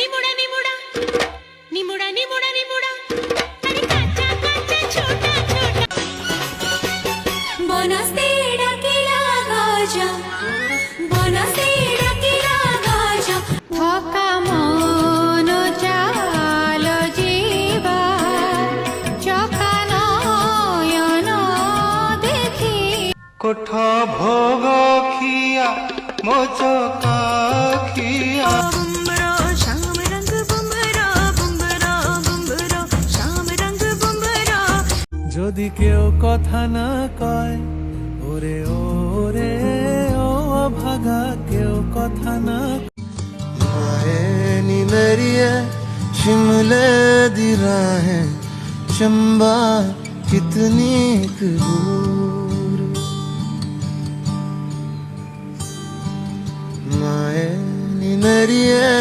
निमुड़ा निमुड़ा निमुड़ा निमुड़ा निमुड़ा अरे काचा काचा छोटा छोटा बनस्ते डाकिला गजा बनस्ते डाकिला गजा थका मन चाल जीवा चका नयन देखी कोठा भोग खिया मोचो खिया যদি কেউ কথা না কয় ওরে ওরে ও ভাগা কেউ কথা না माए नी मेरी है शिमले दी राहें चंबा कितनी दूर माए नी मेरी है